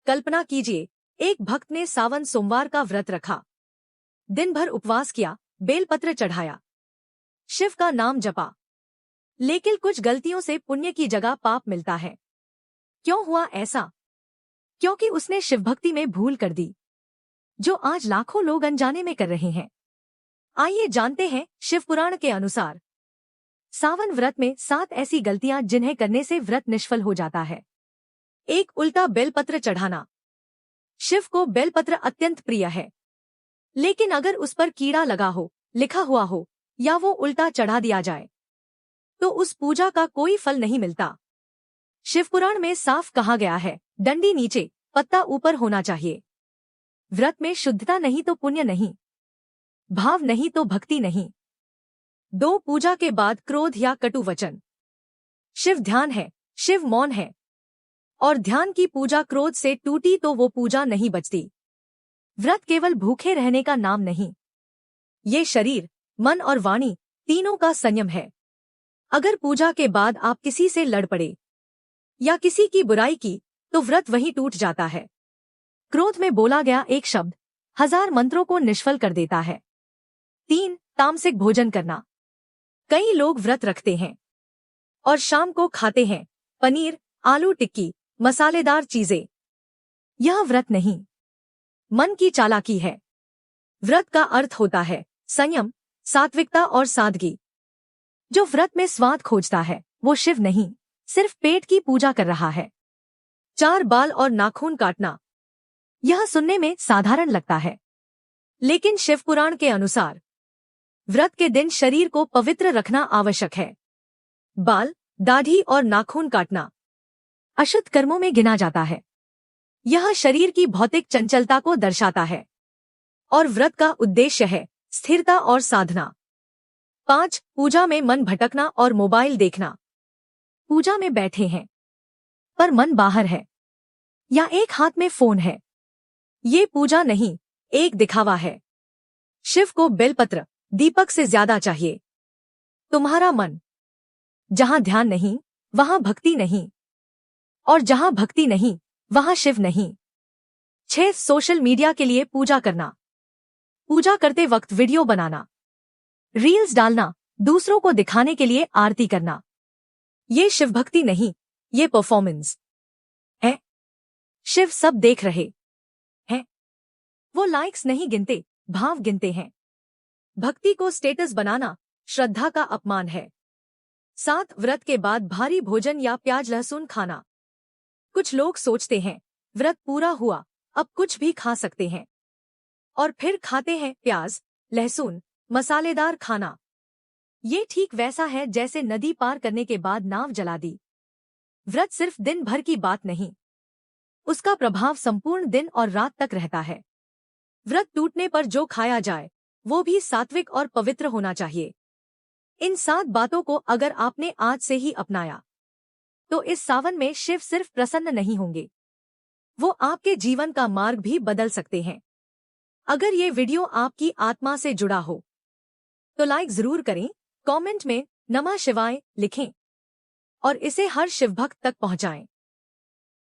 कल्पना कीजिए, एक भक्त ने सावन सोमवार का व्रत रखा, दिन भर उपवास किया, बेलपत्र चढ़ाया, शिव का नाम जपा, लेकिन कुछ गलतियों से पुण्य की जगह पाप मिलता है। क्यों हुआ ऐसा? क्योंकि उसने शिवभक्ति में भूल कर दी, जो आज लाखों लोग अनजाने में कर रहे हैं। आइए जानते हैं शिव पुराण के अनुसार सावन व्रत में 7 ऐसी गलतियां जिन्हें करने से व्रत निष्फल हो जाता है। 1. उल्टा बेलपत्र चढ़ाना। शिव को बेलपत्र अत्यंत प्रिय है, लेकिन अगर उस पर कीड़ा लगा हो, लिखा हुआ हो या वो उल्टा चढ़ा दिया जाए तो उस पूजा का कोई फल नहीं मिलता। शिवपुराण में साफ कहा गया है, डंडी नीचे, पत्ता ऊपर होना चाहिए। व्रत में शुद्धता नहीं तो पुण्य नहीं, भाव नहीं तो भक्ति नहीं। 2. पूजा के बाद क्रोध या कटु वचन। शिव ध्यान है, शिव मौन है, और ध्यान की पूजा क्रोध से टूटी तो वो पूजा नहीं बचती। व्रत केवल भूखे रहने का नाम नहीं, ये शरीर, मन और वाणी तीनों का संयम है। अगर पूजा के बाद आप किसी से लड़ पड़े या किसी की बुराई की तो व्रत वहीं टूट जाता है। क्रोध में बोला गया एक शब्द 1000 मंत्रों को निष्फल कर देता है। 3. तामसिक भोजन करना। कई लोग व्रत रखते हैं और शाम को खाते हैं पनीर, आलू टिक्की, मसालेदार चीजें। यह व्रत नहीं, मन की चालाकी है। व्रत का अर्थ होता है संयम, सात्विकता और सादगी। जो व्रत में स्वाद खोजता है वो शिव नहीं, सिर्फ पेट की पूजा कर रहा है। 4. बाल और नाखून काटना। यह सुनने में साधारण लगता है, लेकिन शिवपुराण के अनुसार व्रत के दिन शरीर को पवित्र रखना आवश्यक है। बाल, दाढ़ी और नाखून काटना अशुद्ध कर्मों में गिना जाता है। यह शरीर की भौतिक चंचलता को दर्शाता है और व्रत का उद्देश्य है स्थिरता और साधना। 5. पूजा में मन भटकना और मोबाइल देखना। पूजा में बैठे हैं पर मन बाहर है या एक हाथ में फोन है, ये पूजा नहीं, एक दिखावा है। शिव को बेलपत्र, दीपक से ज्यादा चाहिए। तुम्हारा मन, जहां ध्यान नहीं वहां भक्ति नहीं, और जहां भक्ति नहीं वहां शिव नहीं। 6. सोशल मीडिया के लिए पूजा करना। पूजा करते वक्त वीडियो बनाना, रील्स डालना, दूसरों को दिखाने के लिए आरती करना, ये शिव भक्ति नहीं, ये परफॉर्मेंस है। शिव सब देख रहे हैं, वो लाइक्स नहीं गिनते, भाव गिनते हैं। भक्ति को स्टेटस बनाना श्रद्धा का अपमान है। 7. व्रत के बाद भारी भोजन या प्याज लहसुन खाना। कुछ लोग सोचते हैं व्रत पूरा हुआ, अब कुछ भी खा सकते हैं, और फिर खाते हैं प्याज, लहसुन, मसालेदार खाना। ये ठीक वैसा है जैसे नदी पार करने के बाद नाव जला दी। व्रत सिर्फ दिन भर की बात नहीं, उसका प्रभाव संपूर्ण दिन और रात तक रहता है। व्रत टूटने पर जो खाया जाए वो भी सात्विक और पवित्र होना चाहिए। इन 7 बातों को अगर आपने आज से ही अपनाया तो इस सावन में शिव सिर्फ प्रसन्न नहीं होंगे, वो आपके जीवन का मार्ग भी बदल सकते हैं। अगर ये वीडियो आपकी आत्मा से जुड़ा हो तो लाइक जरूर करें, कमेंट में नमः शिवाय लिखें और इसे हर शिवभक्त तक पहुंचाएं।